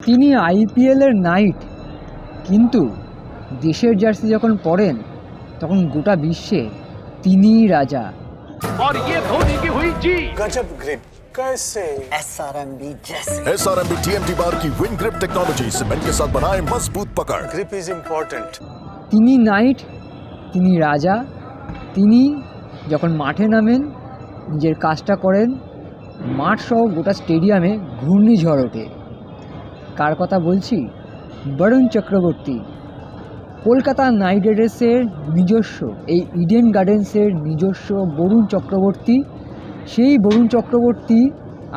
তিনি আইপিএলের নাইট, কিন্তু দেশের জার্সি যখন পরেন তখন গোটা বিশ্বে তিনিই রাজা। और ये धोनी की हुई जी। गजब ग्रिप कैसे SRMB TMT बार की विन ग्रिप टेक्नोलॉजी सीमेंट के साथ बनाए मजबूत पकड़। Grip is important. তিনি নাইট, তিনি রাজা। তিনি যখন মাঠে নামেন নিজের কাজটা করেন, মাঠ সহ গোটা স্টেডিয়ামে ঘূর্ণিঝড় ওঠে। কার কথা বলছি? বরুণ চক্রবর্তী। কলকাতা নাইট রাইডার্সের নিজস্ব, এই ইডেন গার্ডেন্সের নিজস্ব বরুণ চক্রবর্তী। সেই বরুণ চক্রবর্তী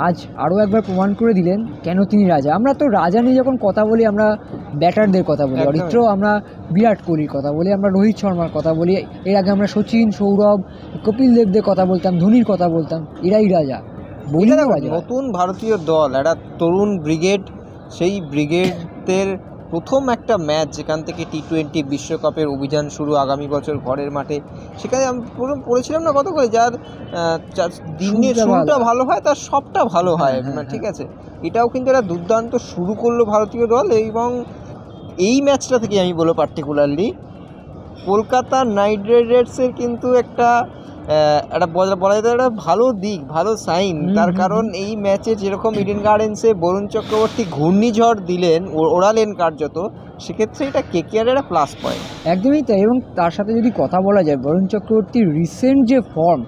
আজ আরও একবার প্রমাণ করে দিলেন কেন তিনি রাজা। আমরা তো রাজা নিয়ে যখন কথা বলি, আমরা ব্যাটারদের কথা বলি, অরিত্র আমরা বিরাট কোহলির কথা বলি, আমরা রোহিত শর্মার কথা বলি, এর আগে আমরা সচিন, সৌরভ, কপিল দেবদের কথা বলতাম, ধোনির কথা বলতাম। এরাই রাজা, বলি না রাজা। নতুন ভারতীয় দল, একটা তরুণ ব্রিগেড, সেই ব্রিগেডের প্রথম একটা ম্যাচ যেখান থেকে টি-20 বিশ্বকাপের অভিযান শুরু আগামী বছর ঘরের মাঠে। সেখানে আমি পড়েছিলাম না কত করে, যার দিনের শুরুটা ভালো হয় তার সবটা ভালো হয়, ঠিক আছে। এটাও কিন্তু একটা দুর্দান্ত শুরু করলো ভারতীয় দল। এবং এই ম্যাচটা থেকে আমি বলবো পার্টিকুলারলি কলকাতা নাইট রাইডার্সের কিন্তু একটা বলা যেতে একটা ভালো দিক, ভালো সাইন। তার কারণ এই ম্যাচে যেরকম ইডেন গার্ডেন্সে বরুণ চক্রবর্তী ঘূর্ণিঝড় দিলেন, ওড়ালেন কার্যত, সেক্ষেত্রে এটা কেকেআরের একটা প্লাস পয়েন্ট। একদমই তাই। এবং তার সাথে যদি কথা বলা যায়, বরুণ চক্রবর্তীর রিসেন্ট যে ফর্ম,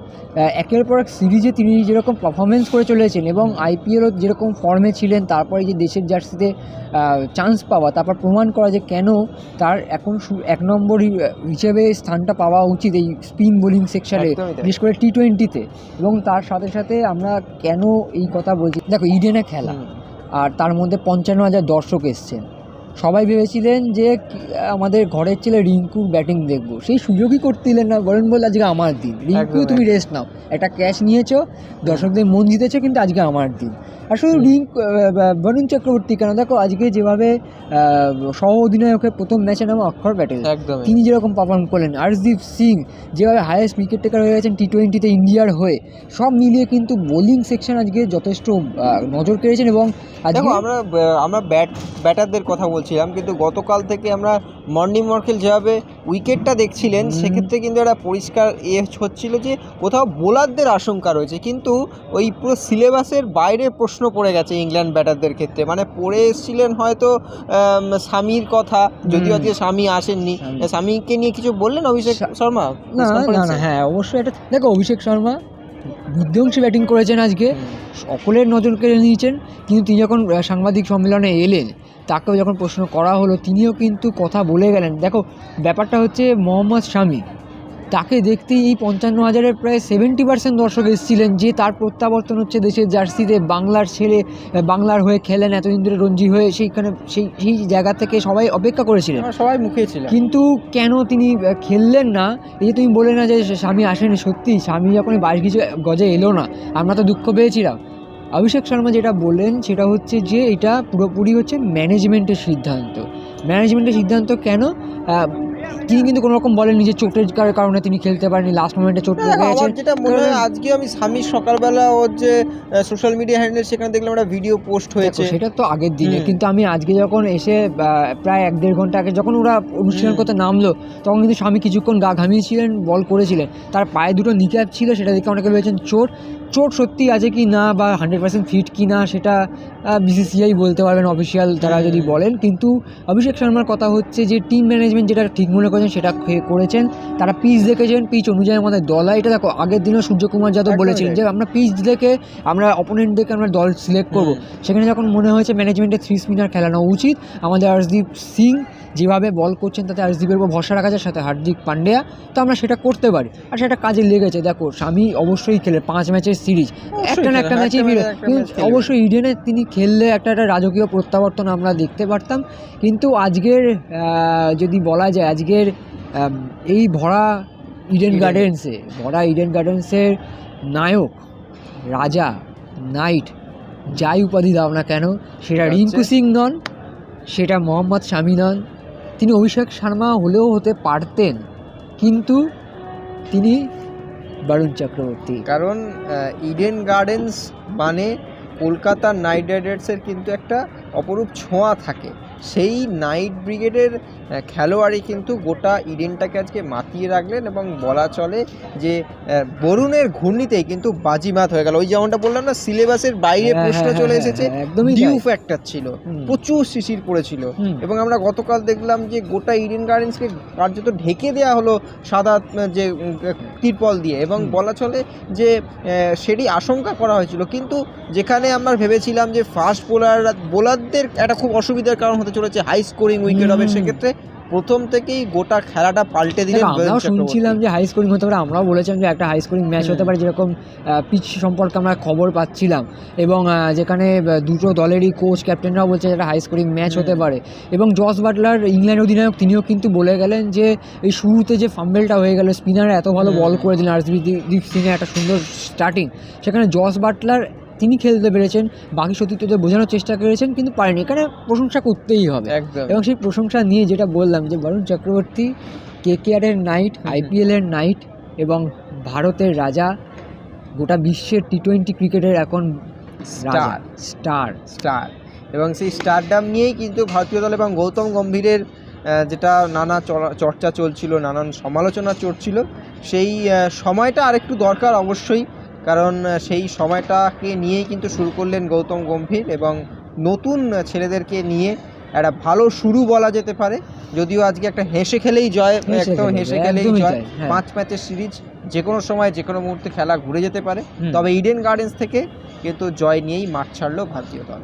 একের পর এক সিরিজে তিনি যেরকম পারফরমেন্স করে চলেছেন এবং আইপিএলও যেরকম ফর্মে ছিলেন, তারপরে যে দেশের জার্সিতে চান্স পাওয়া, তারপর প্রমাণ করা যে কেন তার এখন এক নম্বর হিসেবে স্থানটা পাওয়া উচিত এই স্পিন বোলিং সেকশনে, বিশেষ করে টি-20-তে। এবং তার সাথে সাথে আমরা কেন এই কথা বলছি, দেখো ইডেনে খেলা, আর তার মধ্যে 55,000 দর্শক এসছেন। সবাই ভেবেছিলেন যে আমাদের ঘরের ছেলে রিঙ্কুর ব্যাটিং দেখবো, সেই সুযোগই করতে দিলেন না। বরুণ বলল আজকে আমার দিন, রিঙ্কু তুমি রেস্ট নাও, একটা ক্যাচ নিয়েছো, দর্শকদের মন জিতেছো, কিন্তু আজকে আমার দিন। আর শুধু বরুণ চক্রবর্তী কেন, দেখো আজকে যেভাবে সহ অধিনায়কের প্রথম ম্যাচে নামে অক্ষর প্যাটেল, তিনি যেরকম পারফর্ম করলেন, হরদীপ সিং যেভাবে হাইয়েস্ট উইকেট টেকার হয়ে গেছেন টি-20-তে ইন্ডিয়ার হয়ে, সব মিলিয়ে কিন্তু বোলিং সেকশন আজকে যথেষ্ট নজর কেড়েছেন। এবং দেখো আমরা ব্যাটারদের কথা বলছিলাম, কিন্তু গতকাল থেকে আমরা মর্নিং মর্কেল যেভাবে উইকেটটা দেখছিলেন, সেক্ষেত্রে কিন্তু একটা পরিষ্কার হচ্ছিল যে কোথাও বোলারদের আশঙ্কা রয়েছে, কিন্তু ওই পুরো সিলেবাসের বাইরে প্রশ্ন পড়ে গেছে ইংল্যান্ড ব্যাটারদের ক্ষেত্রে। মানে পড়ে এসেছিলেন হয়তো শামির কথা, যদিও আজকে শামি আসেননি। শামিকে নিয়ে কিছু বললেন অভিষেক শর্মা? না, হ্যাঁ অবশ্যই এটা দেখো, অভিষেক শর্মা বিধ্বংসী ব্যাটিং করেছেন আজকে, সকলের নজর কেড়ে নিয়েছেন। কিন্তু তিনি যখন সাংবাদিক সম্মেলনে এলেন, তাকেও যখন প্রশ্ন করা হলো, তিনিও কিন্তু কথা বলে গেলেন। দেখো ব্যাপারটা হচ্ছে, মোহাম্মদ শামি, তাকে দেখতেই এই 55,000-এর প্রায় 70% দর্শক এসেছিলেন, যে তার প্রত্যাবর্তন হচ্ছে দেশের জার্সিতে, বাংলার ছেলে, বাংলার হয়ে খেলেন এতদিন ধরে রঞ্জি হয়ে, সেইখানে সেই জায়গা থেকে সবাই অপেক্ষা করেছিলেন, সবাই মুখে ছিল। কিন্তু কেন তিনি খেললেন না? এই যে তুমি বলে না যে স্বামী আসেনি, সত্যি স্বামী যখন 22 গজে এলো না, আমরা তো দুঃখ পেয়েছিলাম। অভিষেক শর্মা যেটা বললেন সেটা হচ্ছে যে এটা পুরোপুরি হচ্ছে ম্যানেজমেন্টের সিদ্ধান্ত। ম্যানেজমেন্টের সিদ্ধান্ত কেন? তিনি কিন্তু কোনো রকম বলেননি যে চোটের কারণে তিনি খেলতে পারেনি, লাস্ট মোমেন্টে চোট লেগে গেছে। যেটা মনে হয় আজকে আমি স্বামীর সকালবেলা ওর যে সোশ্যাল মিডিয়া হ্যান্ডেল, সেখানে দেখলাম একটা ভিডিও পোস্ট হয়েছে, সেটা তো আগের দিনে। কিন্তু আমি আজকে যখন এসে প্রায় 1-1.5 ঘন্টা আগে যখন ওরা অনুষ্ঠান করতে নামলো, তখন কিন্তু স্বামী কিছুক্ষণ গা ঘামিয়েছিলেন, বল করেছিলেন, তার পায়ে দুটো নিক্যাপ ছিল, সেটা দেখে অনেকে ভেবেছেন চোট সত্যি আছে কি না, বা 100% ফিট কি না, সেটা বিসিসিআই বলতে পারবেন, অফিসিয়াল তারা যদি বলেন। কিন্তু অভিষেক শর্মার কথা হচ্ছে যে টিম ম্যানেজমেন্ট যেটা ঠিক মনে করেছেন সেটা করেছেন। তারা পিচ দেখেছেন, পিচ অনুযায়ী আমাদের দল হয়। এটা দেখো আগের দিনও সূর্যকুমার যাদব বলেছিলেন যে আমরা পিচ দেখে, আমরা অপোনেন্ট দেখে আমরা দল সিলেক্ট করব। সেখানে যখন মনে হয়েছে ম্যানেজমেন্টের 3 স্পিনার খেলানো উচিত, আমাদের হরদীপ সিং যেভাবে বল করছেন তাতে হরদীপের উপর ভরসা রাখা যায়, সাথে হার্দিক পান্ডিয়া, তো আমরা সেটা করতে পারি, আর সেটা কাজে লেগেছে। দেখো স্বামী অবশ্যই খেলে 5 ম্যাচের সিরিজ, একটা না একটা ম্যাচে অবশ্যই ইডেনে তিনি খেললে একটা রাজকীয় প্রত্যাবর্তন আমরা দেখতে পারতাম। কিন্তু আজকের যদি বলা যায়, আজকের এই ভরা ইডেন গার্ডেন্সের নায়ক, রাজা, নাইট, যাই উপাধি দাও না কেন, সেটা রিঙ্কু সিং নন, সেটা মোহাম্মদ শামি নন। তিনি অভিষেক শর্মা হলেও হতে পারতেন, কিন্তু তিনি বরুণ চক্রবর্তী। কারণ ইডেন গার্ডেন্স মানে কলকাতা নাইট রাইডার্সের কিন্তু একটা অপরূপ ছোঁয়া থাকে, সেই নাইট ব্রিগেডের খেলোয়াড়ই কিন্তু গোটা ইডেনটাকে আজকে মাতিয়ে রাখলেন এবং বলা চলে যে বরুণের ঘূর্ণিতেই কিন্তু বাজিমাত হয়ে গেল। ওই যেমনটা বললাম না, সিলেবাসের বাইরে হ্যাঁ, প্রশ্ন হ্যাঁ, চলে হ্যাঁ, এসেছে, হ্যাঁ, একদমই ডিউ তাই। ফ্যাক্টর ছিল, প্রচুর শিশির পড়েছিল এবং আমরা গতকাল দেখলাম যে গোটা ইডেন গার্ডেন্সকে কার্যত ঢেকে দেওয়া হলো সাদা যে তিরপল দিয়ে, এবং বলা চলে যে সেটি আশঙ্কা করা হয়েছিল। কিন্তু যেখানে আমরা ভেবেছিলাম যে ফাস্ট বোলারদের একটা খুব অসুবিধার কারণ হতে চলেছে, হাই স্কোরিং উইকেট হবে, সেক্ষেত্রে প্রথম থেকেই গোটা খেলাটা পাল্টে দিলেন। আমরাও শুনছিলাম যে হাই স্কোরিং হতে পারে, আমরাও বলেছিলাম যে একটা হাই স্কোরিং ম্যাচ হতে পারে, যেরকম পিচ সম্পর্কে আমরা খবর পাচ্ছিলাম, এবং যেখানে দুটো দলেরই কোচ ক্যাপ্টেনরাও বলছে যে একটা হাই স্কোরিং ম্যাচ হতে পারে। এবং জস বাটলার, ইংল্যান্ড অধিনায়ক, তিনিও কিন্তু বলে গেলেন যে এই শুরুতে যে ফাম্বেলটা হয়ে গেল, স্পিনাররা এত ভালো বল করে দিলেন, আরশদীপ সিংয়ের একটা সুন্দর স্টার্টিং, সেখানে জস বাটলার তিনি খেলতে পেরেছেন, বাকি সতীর্থদের বোঝানোর চেষ্টা করেছেন কিন্তু পারেনি, এখানে প্রশংসা করতেই হবে। একদম। এবং সেই প্রশংসা নিয়ে যেটা বললাম যে বরুণ চক্রবর্তী কেকেআরের নাইট, আইপিএলের নাইট এবং ভারতের রাজা, গোটা বিশ্বের T20 ক্রিকেটের এখন স্টার। এবং সেই স্টারডাম নিয়েই কিন্তু ভারতীয় দল এবং গৌতম গম্ভীরের যেটা নানা চর্চা চলছিল, নানান সমালোচনা চলছিল, সেই সময়টা আরেকটু দরকার অবশ্যই, কারণ সেই সময়টাকে নিয়েই কিন্তু শুরু করলেন গৌতম গম্ভীর, এবং নতুন ছেলেদেরকে নিয়ে একটা ভালো শুরু বলা যেতে পারে। যদিও আজকে একটা হেসে খেলেই জয়, একদম হেসে খেলেই জয়, 5 ম্যাচের সিরিজ, যে কোনো সময় যে কোনো মুহূর্তে খেলা ঘুরে যেতে পারে। তবে ইডেন গার্ডেন্স থেকে কিন্তু জয় নিয়েই মাঠ ছাড়লো ভারতীয় দল।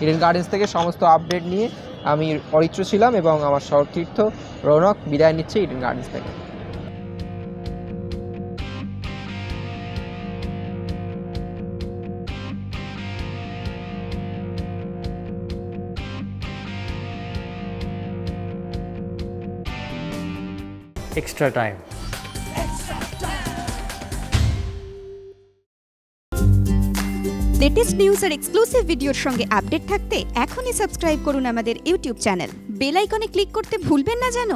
ইডেন গার্ডেন্স থেকে সমস্ত আপডেট নিয়ে আমি অরিত্র ছিলাম এবং আমার সহতীর্থ রৌনক বিদায় নিচ্ছে ইডেন গার্ডেন্স থেকে। extra time. লেটেস্ট নিউজ আর এক্সক্লুসিভ ভিডিওর সঙ্গে আপডেট থাকতে এখনই সাবস্ক্রাইব করুন আমাদের ইউটিউব চ্যানেল। বেল আইকনে ক্লিক করতে ভুলবেন না যেন।